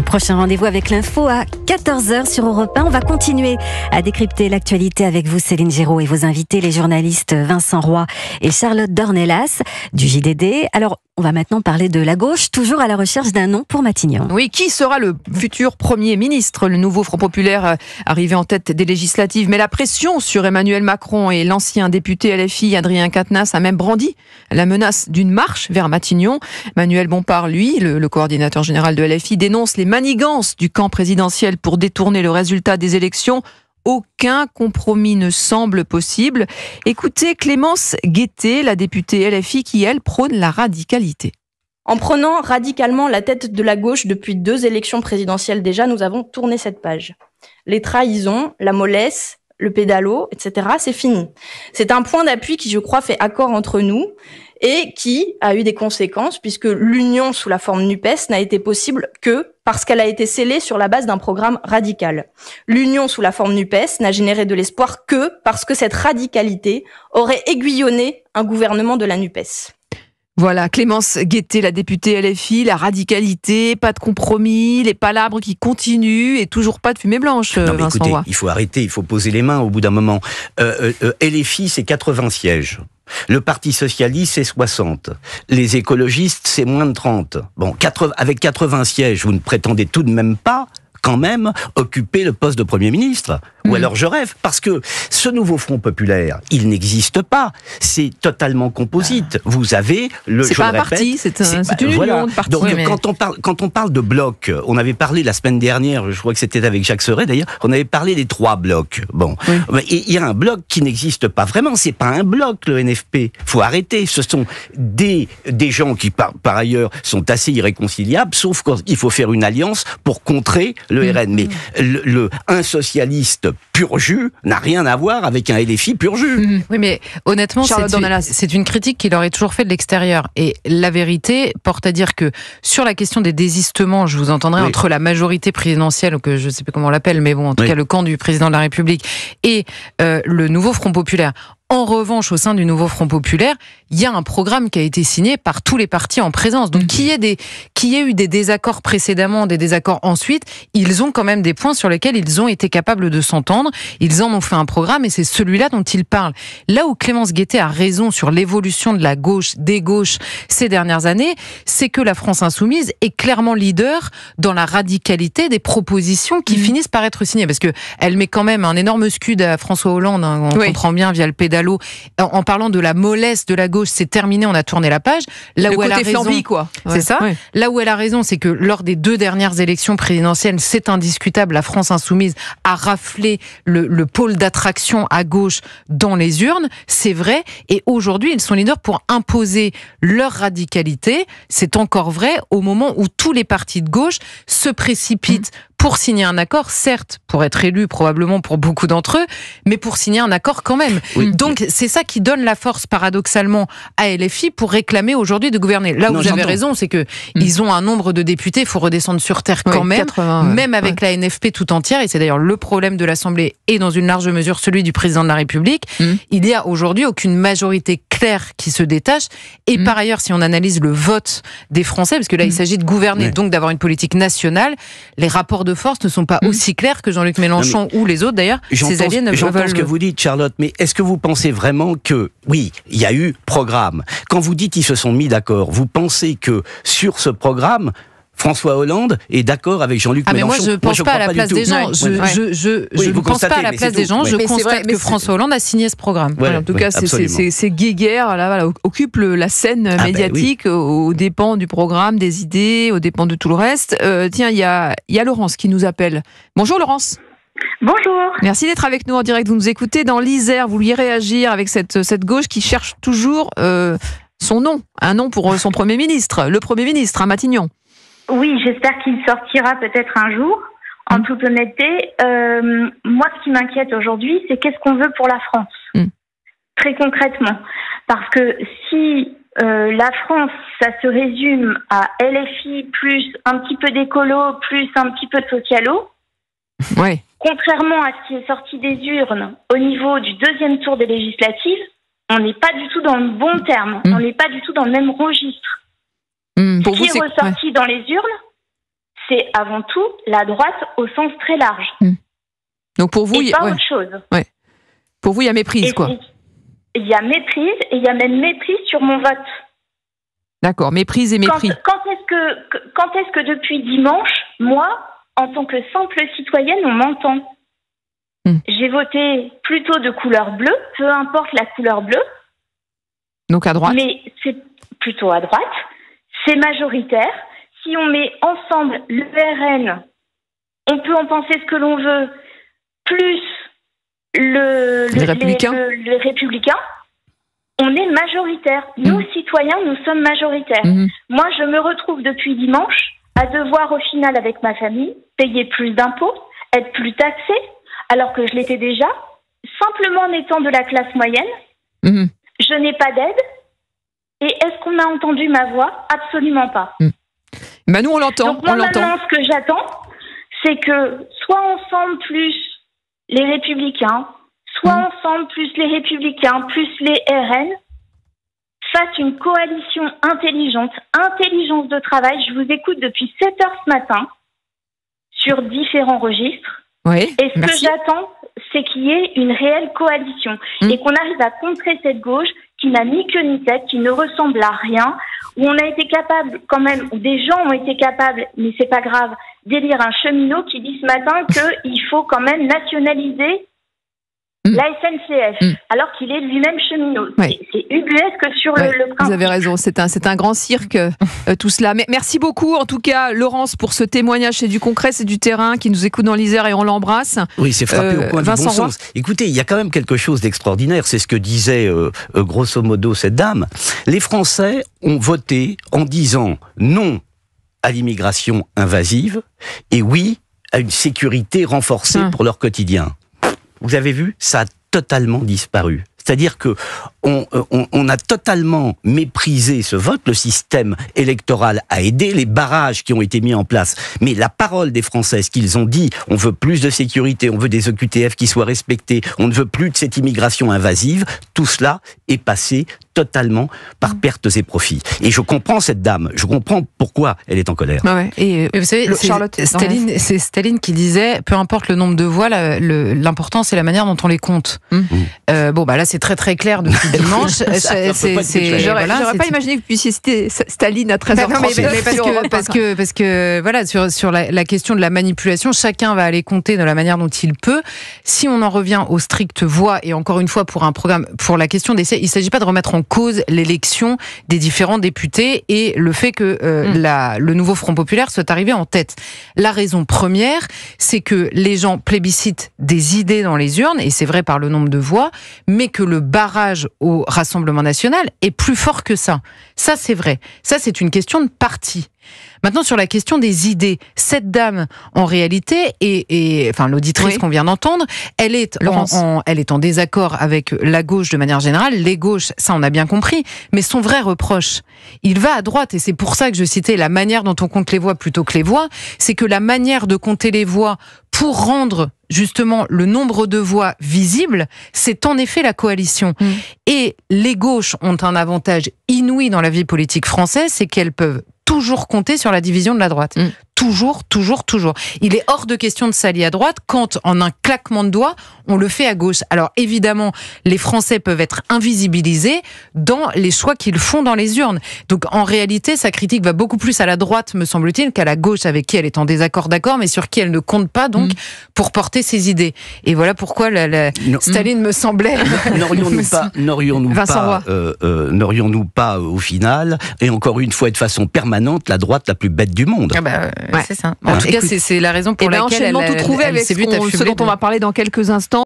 Prochain rendez-vous avec l'info à 14h sur Europe 1. On va continuer à décrypter l'actualité avec vous, Céline Géraud, et vos invités, les journalistes Vincent Roy et Charlotte Dornelas du JDD. Alors, on va maintenant parler de la gauche, toujours à la recherche d'un nom pour Matignon. Oui, qui sera le futur Premier ministre? Le nouveau Front populaire arrivé en tête des législatives. Mais la pression sur Emmanuel Macron et l'ancien député LFI Adrien Quatennens a même brandi la menace d'une marche vers Matignon. Manuel Bompard, lui, le coordinateur général de LFI, dénonce les manigances du camp présidentiel pour détourner le résultat des élections. Aucun compromis ne semble possible. Écoutez Clémence Guettet, la députée LFI qui, elle, prône la radicalité. En prenant radicalement la tête de la gauche depuis 2 élections présidentielles déjà, nous avons tourné cette page. Les trahisons, la mollesse, le pédalo, etc., c'est fini. C'est un point d'appui qui, je crois, fait accord entre nous et qui a eu des conséquences puisque l'union sous la forme NUPES n'a été possible que parce qu'elle a été scellée sur la base d'un programme radical. L'union sous la forme NUPES n'a généré de l'espoir que parce que cette radicalité aurait aiguillonné un gouvernement de la NUPES. Voilà, Clémence Guettet, la députée LFI, la radicalité, pas de compromis, les palabres qui continuent et toujours pas de fumée blanche. Non, mais Vincent écoutez, Roy. il faut arrêter, il faut poser les mains au bout d'un moment. LFI, c'est 80 sièges. Le Parti Socialiste, c'est 60. Les écologistes, c'est moins de 30. Bon, avec 80 sièges, vous ne prétendez tout de même pas quand même occuper le poste de Premier ministre. Ou alors je rêve, parce que ce nouveau Front populaire, il n'existe pas. C'est totalement composite. Vous avez c'est pas un parti, c'est une union de partis. Donc quand on parle de blocs, on avait parlé la semaine dernière, je crois que c'était avec Jacques Serret d'ailleurs, on avait parlé des 3 blocs. Bon, il y a un bloc qui n'existe pas vraiment. C'est pas un bloc le NFP. Faut arrêter. Ce sont des gens qui par ailleurs sont assez irréconciliables, sauf qu'il faut faire une alliance pour contrer le RN. Mais un socialiste pur jus n'a rien à voir avec un LFI pur jus. Oui, mais honnêtement, c'est une critique qu'il aurait toujours fait de l'extérieur. Et la vérité porte à dire que sur la question des désistements, je vous entendrai entre la majorité présidentielle, ou que je ne sais plus comment on l'appelle, mais bon, en tout cas le camp du président de la République, et le nouveau Front populaire. En revanche, au sein du nouveau Front populaire, il y a un programme qui a été signé par tous les partis en présence. Donc, qu'il y ait eu des désaccords précédemment, des désaccords ensuite, ils ont quand même des points sur lesquels ils ont été capables de s'entendre. Ils en ont fait un programme et c'est celui-là dont ils parlent. Là où Clémence Guettet a raison sur l'évolution de la gauche, des gauches ces dernières années, c'est que la France insoumise est clairement leader dans la radicalité des propositions qui finissent par être signées. Parce que elle met quand même un énorme scud à François Hollande, hein, on comprend bien via le pédalo. En parlant de la mollesse de la gauche, c'est terminé, on a tourné la page. Là où elle a raison, quoi. C'est ça. Ouais. Là où elle a raison, c'est que lors des 2 dernières élections présidentielles, c'est indiscutable, la France insoumise a raflé le pôle d'attraction à gauche dans les urnes, c'est vrai. Et aujourd'hui, ils sont leaders pour imposer leur radicalité. C'est encore vrai au moment où tous les partis de gauche se précipitent pour signer un accord, certes, pour être élu probablement pour beaucoup d'entre eux, mais pour signer un accord quand même. Donc c'est ça qui donne la force paradoxalement à LFI pour réclamer aujourd'hui de gouverner. Là où vous avez raison, c'est que ils ont un nombre de députés, il faut redescendre sur terre quand même, 80, même avec la NFP tout entière, et c'est d'ailleurs le problème de l'Assemblée et dans une large mesure celui du président de la République. Il y a aujourd'hui aucune majorité claire qui se détache, et par ailleurs, si on analyse le vote des Français, parce que là il s'agit de gouverner, donc d'avoir une politique nationale, les rapports de force ne sont pas aussi clairs que Jean-Luc Mélenchon ou les autres d'ailleurs. J'entends ce que vous dites, Charlotte, mais est-ce que vous pensez vraiment que, oui, il y a eu programme. Quand vous dites qu'ils se sont mis d'accord, vous pensez que sur ce programme, François Hollande est d'accord avec Jean-Luc Mélenchon? Mais moi, je ne pense pas à la place des gens. Je ne pense pas à la place des gens. Je constate que François Hollande a signé ce programme. En tout cas, ces guéguerres là, occupent la scène médiatique aux dépens du programme, des idées, aux dépens de tout le reste. Tiens, il y a Laurence qui nous appelle. Bonjour Laurence. Bonjour. Merci d'être avec nous en direct. Vous nous écoutez dans l'Isère. Vous vouliez réagir avec cette gauche qui cherche toujours son nom, un nom pour son Premier ministre, le Premier ministre à Matignon. Oui, j'espère qu'il sortira peut-être un jour. En toute honnêteté, moi, ce qui m'inquiète aujourd'hui, c'est qu'est-ce qu'on veut pour la France, très concrètement. Parce que si la France, ça se résume à LFI plus un petit peu d'écolo, plus un petit peu de socialo, contrairement à ce qui est sorti des urnes au niveau du 2e tour des législatives, on n'est pas du tout dans le bon terme, on n'est pas du tout dans le même registre. Ce qui est ressorti dans les urnes, c'est avant tout la droite au sens très large. Donc pour vous, et pas autre chose. Ouais. Pour vous, il y a méprise, quoi. Il y a méprise, et il y a même méprise sur mon vote. D'accord, méprise et mépris. Quand est-ce que depuis dimanche, moi, en tant que simple citoyenne, on m'entend? J'ai voté plutôt de couleur bleue, peu importe la couleur bleue. Donc à droite. Mais c'est plutôt à droite. C'est majoritaire. Si on met ensemble le RN, on peut en penser ce que l'on veut, plus les républicains, on est majoritaire. Nous, citoyens, nous sommes majoritaires. Moi, je me retrouve depuis dimanche à devoir, au final, avec ma famille, payer plus d'impôts, être plus taxée, alors que je l'étais déjà, simplement en étant de la classe moyenne. Je n'ai pas d'aide. Et est-ce qu'on a entendu ma voix? Absolument pas. Bah nous, on l'entend. Donc moi, maintenant, ce que j'attends, c'est que soit ensemble plus les Républicains, soit ensemble plus les Républicains, plus les RN, fassent une coalition intelligente, intelligence de travail. Je vous écoute depuis 7 heures ce matin sur différents registres. Oui, et ce que j'attends, c'est qu'il y ait une réelle coalition et qu'on arrive à contrer cette gauche qui n'a ni queue ni tête, qui ne ressemble à rien, où on a été capable quand même, où des gens ont été capables, mais c'est pas grave, d'élire un cheminot qui dit ce matin qu'il faut quand même nationaliser la SNCF, alors qu'il est lui-même cheminot. C'est ubuesque sur le principe. Vous avez raison, c'est un grand cirque, tout cela. Mais merci beaucoup, en tout cas, Laurence, pour ce témoignage. C'est du concret, c'est du terrain, qui nous écoute dans l'Isère et on l'embrasse. Oui, c'est frappé au coin du bon sens. Écoutez, il y a quand même quelque chose d'extraordinaire, c'est ce que disait grosso modo cette dame. Les Français ont voté en disant non à l'immigration invasive et oui à une sécurité renforcée pour leur quotidien. Vous avez vu, ça a totalement disparu. C'est-à-dire que on a totalement méprisé ce vote. Le système électoral a aidé, les barrages qui ont été mis en place. Mais la parole des Français, ce qu'ils ont dit, on veut plus de sécurité, on veut des OQTF qui soient respectés, on ne veut plus de cette immigration invasive. Tout cela est passé totalement par pertes et profits. Et je comprends cette dame, je comprends pourquoi elle est en colère. Et vous savez, c'est Staline qui disait, peu importe le nombre de voix, l'important c'est la manière dont on les compte. Bon, bah là c'est très très clair depuis dimanche. J'aurais pas imaginé que vous puissiez citer Staline à 13h30. Parce que voilà, sur la question de la manipulation, chacun va aller compter de la manière dont il peut. Si on en revient aux strictes voix, et encore une fois pour un programme, pour la question d'essai, il ne s'agit pas de remettre en cause l'élection des différents députés et le fait que le nouveau Front Populaire soit arrivé en tête. La raison première, c'est que les gens plébiscitent des idées dans les urnes, et c'est vrai par le nombre de voix, mais que le barrage au Rassemblement national est plus fort que ça. Ça, c'est vrai. Ça, c'est une question de parti. Maintenant, sur la question des idées, cette dame, en réalité, enfin, l'auditrice qu'on vient d'entendre, elle est en désaccord avec la gauche de manière générale. Les gauches, ça, on a bien compris. Mais son vrai reproche, il va à droite. Et c'est pour ça que je citais la manière dont on compte les voix plutôt que les voix. C'est que la manière de compter les voix pour rendre justement le nombre de voix visible, c'est en effet la coalition. Et les gauches ont un avantage inouï dans la vie politique française, c'est qu'elles peuvent toujours compter sur la division de la droite. Toujours, toujours, toujours. Il est hors de question de s'allier à droite quand, en un claquement de doigts, on le fait à gauche. Alors évidemment, les Français peuvent être invisibilisés dans les choix qu'ils font dans les urnes. Donc en réalité, sa critique va beaucoup plus à la droite, me semble-t-il, qu'à la gauche avec qui elle est en désaccord, d'accord, mais sur qui elle ne compte pas donc pour porter ses idées. Et voilà pourquoi Staline me semblait... N'aurions-nous pas au final, et encore une fois de façon permanente, la droite la plus bête du monde? C'est ça. En tout cas, c'est la raison pour laquelle elle s'est vue affubler. Ce dont on va parler dans quelques instants.